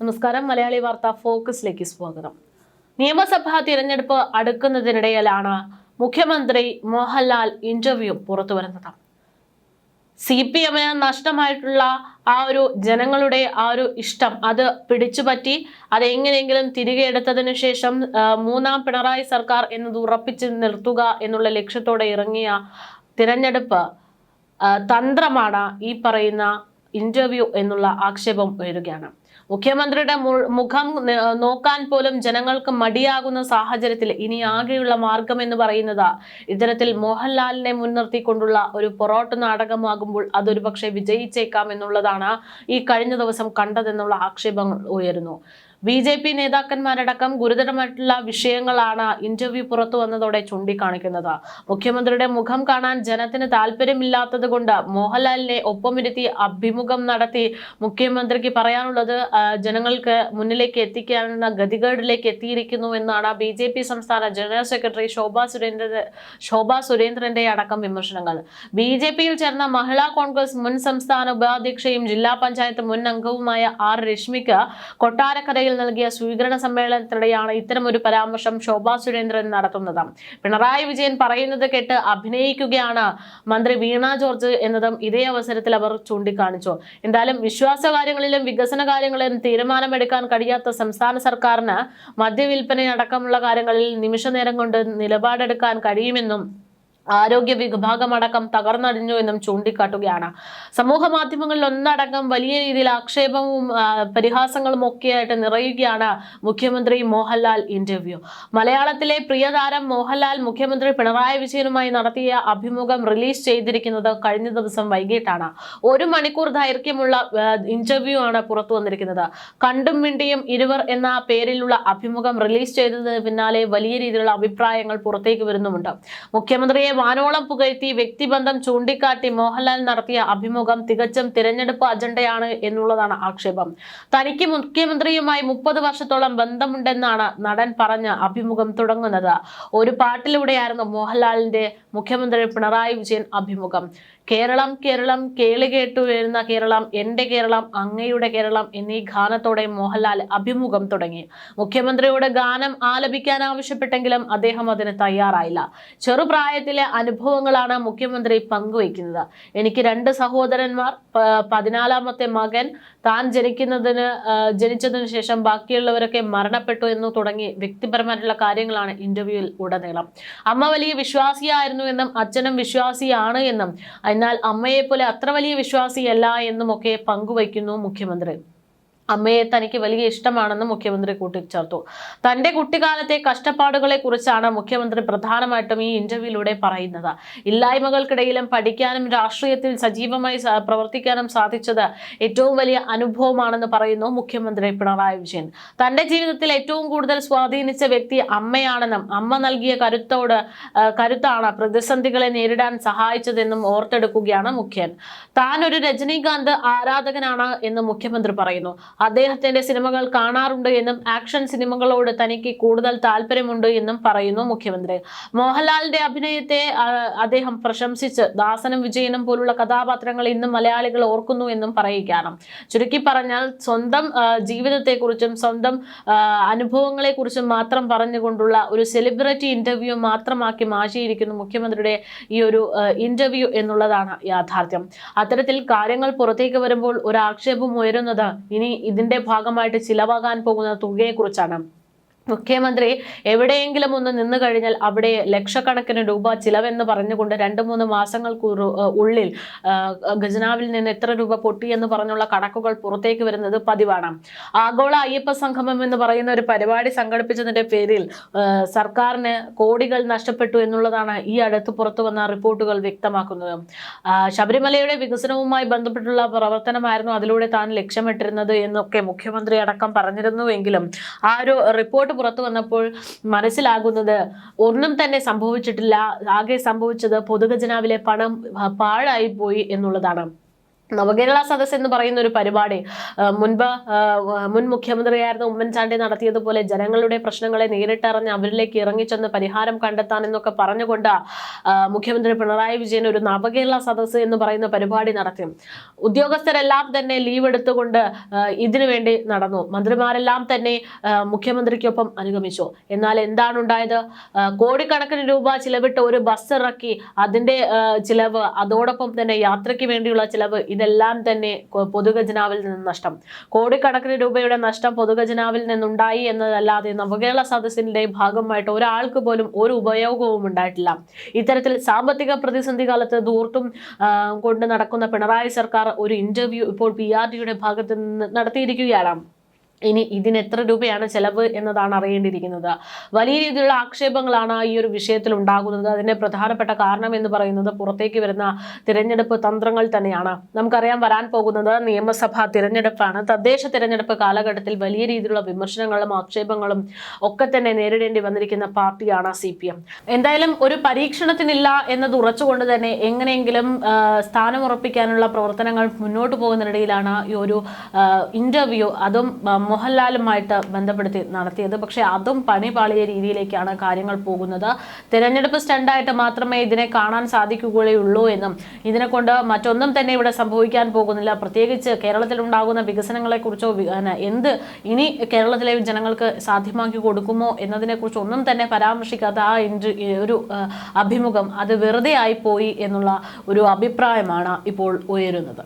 നമസ്കാരം. മലയാളി വാർത്ത ഫോക്കസിലേക്ക് സ്വാഗതം. നിയമസഭാ തിരഞ്ഞെടുപ്പ് അടുക്കുന്നതിനിടയിലാണ് മുഖ്യമന്ത്രി മോഹൻലാൽ ഇന്റർവ്യൂ പുറത്തുവരുന്നത്. CPM നഷ്ടമായിട്ടുള്ള ജനങ്ങളുടെ ഇഷ്ടം അത് പിടിച്ചുപറ്റി അതെങ്ങനെയെങ്കിലും തിരികെ എടുത്തതിനു ശേഷം മൂന്നാം പിണറായി സർക്കാർ എന്നത് ഉറപ്പിച്ചു നിർത്തുക എന്നുള്ള ലക്ഷ്യത്തോടെ ഇറങ്ങിയ തിരഞ്ഞെടുപ്പ് തന്ത്രമാണ് ഈ പറയുന്ന ഇന്റർവ്യൂ എന്നുള്ള ആക്ഷേപം ഉയരുകയാണ്. മുഖ്യമന്ത്രിയുടെ മുഖം നോക്കാൻ പോലും ജനങ്ങൾക്ക് മടിയാകുന്ന സാഹചര്യത്തിൽ ഇനി ആകെയുള്ള മാർഗം എന്ന് പറയുന്നത് ഇത്തരത്തിൽ മോഹൻലാലിനെ മുൻനിർത്തിക്കൊണ്ടുള്ള ഒരു പൊറോട്ട് നാടകമാകുമ്പോൾ അതൊരു പക്ഷേ വിജയിച്ചേക്കാം എന്നുള്ളതാണ് ഈ കഴിഞ്ഞ ദിവസം കണ്ടതെന്നുള്ള ആക്ഷേപങ്ങൾ ഉയരുന്നു. BJP നേതാക്കന്മാരടക്കം ഗുരുതരമായിട്ടുള്ള വിഷയങ്ങളാണ് ഇന്റർവ്യൂ പുറത്തു വന്നതോടെ ചൂണ്ടിക്കാണിക്കുന്നത്. മുഖ്യമന്ത്രിയുടെ മുഖം കാണാൻ ജനത്തിന് താല്പര്യമില്ലാത്തത് കൊണ്ട് മോഹൻലാലിനെ ഒപ്പമിരുത്തി അഭിമുഖം നടത്തി മുഖ്യമന്ത്രിക്ക് പറയാനുള്ളത് ജനങ്ങൾക്ക് മുന്നിലേക്ക് എത്തിക്കാനുള്ള ഗതികേടിലേക്ക് എത്തിയിരിക്കുന്നു എന്നാണ് BJP സംസ്ഥാന ജനറൽ സെക്രട്ടറി ശോഭാ സുരേന്ദ്രന്റെ അടക്കം വിമർശനങ്ങൾ. BJPയിൽ ചേർന്ന മഹിളാ കോൺഗ്രസ് മുൻ സംസ്ഥാന ഉപാധ്യക്ഷയും ജില്ലാ പഞ്ചായത്ത് മുൻ അംഗവുമായ R രശ്മിക്ക് കൊട്ടാരക്കരയിൽ നൽകിയ സ്വീകരണ സമ്മേളനത്തിനിടെയാണ് ഇത്തരമൊരു പരാമർശം ശോഭാ സുരേന്ദ്രൻ നടത്തുന്നത്. പിണറായി വിജയൻ പറയുന്നത് കേട്ട് അഭിനയിക്കുകയാണ് മന്ത്രി വീണ ജോർജ് എന്നതും ഇതേ അവസരത്തിൽ അവർ ചൂണ്ടിക്കാണിച്ചു. എന്തായാലും വിശ്വാസ കാര്യങ്ങളിലും വികസന കാര്യങ്ങളിലും തീരുമാനമെടുക്കാൻ കഴിയാത്ത സംസ്ഥാന സർക്കാരിന് മദ്യവിൽപ്പനയടക്കമുള്ള കാര്യങ്ങളിൽ നിമിഷനേരം കൊണ്ട് നിലപാടെടുക്കാൻ കഴിയുമെന്നും ആരോഗ്യ വിഭാഗമടക്കം തകർന്നടിഞ്ഞു എന്നും ചൂണ്ടിക്കാട്ടുകയാണ്. സമൂഹ മാധ്യമങ്ങളിൽ ഒന്നടക്കം വലിയ രീതിയിൽ ആക്ഷേപവും പരിഹാസങ്ങളും ഒക്കെയായിട്ട് നിറയുകയാണ് മുഖ്യമന്ത്രി മോഹൻലാൽ ഇന്റർവ്യൂ. മലയാളത്തിലെ പ്രിയതാരം മോഹൻലാൽ മുഖ്യമന്ത്രി പിണറായി വിജയനുമായി നടത്തിയ അഭിമുഖം റിലീസ് ചെയ്തിരിക്കുന്നത് കഴിഞ്ഞ ദിവസം വൈകിട്ടാണ്. 1 മണിക്കൂർ ദൈർഘ്യമുള്ള ഇന്റർവ്യൂ ആണ് പുറത്തു വന്നിരിക്കുന്നത്. കണ്ടും മിണ്ടിയും ഇരുവർ എന്ന പേരിലുള്ള അഭിമുഖം റിലീസ് ചെയ്തതിന് പിന്നാലെ വലിയ രീതിയിലുള്ള അഭിപ്രായങ്ങൾ പുറത്തേക്ക് വരുന്നുമുണ്ട്. മുഖ്യമന്ത്രിയെ വാനോളം പുകഴ്ത്തി വ്യക്തിബന്ധം ചൂണ്ടിക്കാട്ടി മോഹൻലാൽ നടത്തിയ അഭിമുഖം തികച്ചും തിരഞ്ഞെടുപ്പ് അജണ്ടയാണ് എന്നുള്ളതാണ് ആക്ഷേപം. തനിക്ക് മുഖ്യമന്ത്രിയുമായി 30 വർഷത്തോളം ബന്ധമുണ്ടെന്നാണ് നടൻ പറഞ്ഞ അഭിമുഖം തുടങ്ങുന്നത്. ഒരു പാട്ടിലൂടെയായിരുന്നു മോഹൻലാലിന്റെ മുഖ്യമന്ത്രി പിണറായി വിജയൻ അഭിമുഖം. കേരളം കേരളം കേളി കേട്ടു വരുന്ന കേരളം, എന്റെ കേരളം, അങ്ങയുടെ കേരളം എന്നീ ഗാനത്തോടെ മോഹൻലാൽ അഭിമുഖം തുടങ്ങി. മുഖ്യമന്ത്രിയോട് ഗാനം ആലപിക്കാൻ ആവശ്യപ്പെട്ടെങ്കിലും അദ്ദേഹം അതിന് തയ്യാറായില്ല. ചെറുപ്രായത്തിലെ അനുഭവങ്ങളാണ് മുഖ്യമന്ത്രി പങ്കുവയ്ക്കുന്നത്. എനിക്ക് 2 സഹോദരന്മാർ, 14ാമത്തെ മകൻ, താൻ ജനിച്ചതിനു ശേഷം ബാക്കിയുള്ളവരൊക്കെ മരണപ്പെട്ടു എന്ന് തുടങ്ങി വ്യക്തിപരമായിട്ടുള്ള കാര്യങ്ങളാണ് ഇന്റർവ്യൂവിൽ ഉടനീളം. അമ്മ വലിയ വിശ്വാസിയായിരുന്നു എന്നും അച്ഛനും വിശ്വാസിയാണ് എന്നും എന്നാൽ അമ്മയെപ്പോലെ അത്ര വലിയ വിശ്വാസിയല്ല എന്നുമൊക്കെ പങ്കുവയ്ക്കുന്നു മുഖ്യമന്ത്രി. അമ്മയെ തനിക്ക് വലിയ ഇഷ്ടമാണെന്ന് മുഖ്യമന്ത്രി കൂട്ടിച്ചേർത്തു. തന്റെ കുട്ടിക്കാലത്തെ കഷ്ടപ്പാടുകളെ കുറിച്ചാണ് മുഖ്യമന്ത്രി പ്രധാനമായിട്ടും ഈ ഇന്റർവ്യൂയിലൂടെ പറയുന്നത്. ഇല്ലായ്മകൾക്കിടയിലും പഠിക്കാനും രാഷ്ട്രീയത്തിൽ സജീവമായി പ്രവർത്തിക്കാനും സാധിച്ചത് ഏറ്റവും വലിയ അനുഭവമാണെന്ന് പറയുന്നു മുഖ്യമന്ത്രി പിണറായി വിജയൻ. തന്റെ ജീവിതത്തിൽ ഏറ്റവും കൂടുതൽ സ്വാധീനിച്ച വ്യക്തി അമ്മയാണെന്നും അമ്മ നൽകിയ കരുത്താണ് പ്രതിസന്ധികളെ നേരിടാൻ സഹായിച്ചതെന്നും ഓർത്തെടുക്കുകയാണ് മുഖ്യൻ. താൻ ഒരു രജനീകാന്ത് ആരാധകനാണ് എന്ന് മുഖ്യമന്ത്രി പറയുന്നു. അദ്ദേഹത്തിന്റെ സിനിമകൾ കാണാറുണ്ട് എന്നും ആക്ഷൻ സിനിമകളോട് തനിക്ക് കൂടുതൽ താല്പര്യമുണ്ട് എന്നും പറയുന്നു മുഖ്യമന്ത്രി. മോഹൻലാലിന്റെ അഭിനയത്തെ അദ്ദേഹം പ്രശംസിച്ച് ദാസനും വിജയനും പോലുള്ള കഥാപാത്രങ്ങൾ ഇന്നും മലയാളികൾ ഓർക്കുന്നു എന്നും പറയുകയാണ്. ചുരുക്കി പറഞ്ഞാൽ സ്വന്തം ജീവിതത്തെക്കുറിച്ചും സ്വന്തം അനുഭവങ്ങളെക്കുറിച്ചും മാത്രം പറഞ്ഞുകൊണ്ടുള്ള ഒരു സെലിബ്രിറ്റി ഇന്റർവ്യൂ മാത്രമാക്കി മാറ്റിയിരിക്കുന്നു മുഖ്യമന്ത്രിയുടെ ഈ ഒരു ഇന്റർവ്യൂ എന്നുള്ളതാണ് യാഥാർത്ഥ്യം. അത്തരത്തിൽ കാര്യങ്ങൾ പുറത്തേക്ക് വരുമ്പോൾ ഒരു ആക്ഷേപം ഉയരുന്നത് ഇനി ഇതിന്റെ ഭാഗമായിട്ട് ചിലവാകാൻ പോകുന്ന തുകയെക്കുറിച്ചാണ്. മുഖ്യമന്ത്രി എവിടെയെങ്കിലും ഒന്ന് നിന്നു കഴിഞ്ഞാൽ അവിടെ ലക്ഷക്കണക്കിന് രൂപ ചിലവെന്ന് പറഞ്ഞുകൊണ്ട് 2-3 മാസങ്ങൾക്ക് ഉള്ളിൽ ഖജനാവിൽ നിന്ന് എത്ര രൂപ പൊട്ടി എന്ന് പറഞ്ഞുള്ള കണക്കുകൾ പുറത്തേക്ക് വരുന്നത് പതിവാണ്. ആഗോള അയ്യപ്പ സംഗമം എന്ന് പറയുന്ന ഒരു പരിപാടി സംഘടിപ്പിച്ചതിന്റെ പേരിൽ സർക്കാരിന് കോടികൾ നഷ്ടപ്പെട്ടു എന്നുള്ളതാണ് ഈ അടുത്ത് പുറത്തു വന്ന റിപ്പോർട്ടുകൾ വ്യക്തമാക്കുന്നത്. ശബരിമലയുടെ വികസനവുമായി ബന്ധപ്പെട്ടുള്ള പ്രവർത്തനമായിരുന്നു അതിലൂടെ താൻ ലക്ഷ്യമിട്ടിരുന്നത് എന്നൊക്കെ മുഖ്യമന്ത്രി അടക്കം പറഞ്ഞിരുന്നുവെങ്കിലും ആ ഒരു റിപ്പോർട്ട് പുറത്തു വന്നപ്പോൾ മനസ്സിലാകുന്നത് ഒന്നും തന്നെ സംഭവിച്ചിട്ടില്ല. ആകെ സംഭവിച്ചത് പൊതുഖജനാവിലെ പണം പാഴായി പോയി എന്നുള്ളതാണ്. നവകേരള സദസ് എന്ന് പറയുന്ന ഒരു പരിപാടി മുൻപ് മുൻ മുഖ്യമന്ത്രിയായിരുന്ന ഉമ്മൻചാണ്ടി നടത്തിയതുപോലെ ജനങ്ങളുടെ പ്രശ്നങ്ങളെ നേരിട്ടറിഞ്ഞ് അവരിലേക്ക് ഇറങ്ങിച്ചെന്ന് പരിഹാരം കണ്ടെത്താൻ എന്നൊക്കെ പറഞ്ഞുകൊണ്ട് മുഖ്യമന്ത്രി പിണറായി വിജയൻ ഒരു നവകേരള സദസ് എന്ന് പറയുന്ന പരിപാടി നടത്തി. ഉദ്യോഗസ്ഥരെല്ലാം തന്നെ ലീവ് എടുത്തുകൊണ്ട് ഇതിനു വേണ്ടി നടന്നു. മന്ത്രിമാരെല്ലാം തന്നെ മുഖ്യമന്ത്രിക്കൊപ്പം അനുഗമിച്ചു. എന്നാൽ എന്താണ് ഉണ്ടായത്? കോടിക്കണക്കിന് രൂപ ചിലവിട്ട് ഒരു ബസ് ഇറക്കി, അതിന്റെ ചിലവ്, അതോടൊപ്പം തന്നെ യാത്രയ്ക്ക് വേണ്ടിയുള്ള ചിലവ്, ഇതെല്ലാം തന്നെ പൊതുഖജനാവിൽ നിന്ന് നഷ്ടം. കോടിക്കണക്കിന് രൂപയുടെ നഷ്ടം പൊതുഖജനാവിൽ നിന്നുണ്ടായി എന്നതല്ലാതെ നവകേരള സദസ്സിന്റെ ഭാഗമായിട്ട് ഒരാൾക്ക് പോലും ഒരു ഉപയോഗവും ഉണ്ടായിട്ടില്ല. ഇത്തരത്തിൽ സാമ്പത്തിക പ്രതിസന്ധി കാലത്ത് ധൂർത്തും കൊണ്ട് നടക്കുന്ന പിണറായി സർക്കാർ ഒരു ഇന്റർവ്യൂ ഇപ്പോൾ PRDയുടെ ഭാഗത്ത് നിന്ന് നടത്തിയിരിക്കുകയാണ്. ഇനി ഇതിന് എത്ര രൂപയാണ് ചെലവ് എന്നതാണ് അറിയേണ്ടിയിരിക്കുന്നത്. വലിയ രീതിയിലുള്ള ആക്ഷേപങ്ങളാണ് ഈ ഒരു വിഷയത്തിൽ ഉണ്ടാകുന്നത്. അതിന്റെ പ്രധാനപ്പെട്ട കാരണം എന്ന് പറയുന്നത് പുറത്തേക്ക് വരുന്ന തിരഞ്ഞെടുപ്പ് തന്ത്രങ്ങൾ തന്നെയാണ്. നമുക്കറിയാം, വരാൻ പോകുന്നത് നിയമസഭാ തിരഞ്ഞെടുപ്പാണ്. തദ്ദേശ തിരഞ്ഞെടുപ്പ് കാലഘട്ടത്തിൽ വലിയ രീതിയിലുള്ള വിമർശനങ്ങളും ആക്ഷേപങ്ങളും ഒക്കെ തന്നെ നേരിടേണ്ടി വന്നിരിക്കുന്ന പാർട്ടിയാണ് CPM. എന്തായാലും ഒരു പരീക്ഷണത്തിനില്ല എന്നത് ഉറച്ചുകൊണ്ട് തന്നെ എങ്ങനെയെങ്കിലും സ്ഥാനമുറപ്പിക്കാനുള്ള പ്രവർത്തനങ്ങൾ മുന്നോട്ട് പോകുന്നതിനിടയിലാണ് ഈ ഒരു ഇന്റർവ്യൂ, അതും മോഹൻലാലുമായിട്ട് ബന്ധപ്പെടുത്തി നടത്തിയത്. പക്ഷേ അതും പണി പാളിയ രീതിയിലേക്കാണ് കാര്യങ്ങൾ പോകുന്നത്. തിരഞ്ഞെടുപ്പ് സ്റ്റണ്ടായിട്ട് മാത്രമേ ഇതിനെ കാണാൻ സാധിക്കുകയുള്ളൂ എന്നും ഇതിനെ കൊണ്ട് മറ്റൊന്നും തന്നെ ഇവിടെ സംഭവിക്കാൻ പോകുന്നില്ല, പ്രത്യേകിച്ച് കേരളത്തിൽ ഉണ്ടാകുന്ന വികസനങ്ങളെക്കുറിച്ചോ എന്ത് ഇനി കേരളത്തിലെ ജനങ്ങൾക്ക് സാധ്യമാക്കി കൊടുക്കുമോ എന്നതിനെക്കുറിച്ച് ഒന്നും തന്നെ പരാമർശിക്കാത്ത ഒരു അഭിമുഖം അത് വെറുതെ ആയിപ്പോയി എന്നുള്ള ഒരു അഭിപ്രായമാണ് ഇപ്പോൾ ഉയരുന്നത്.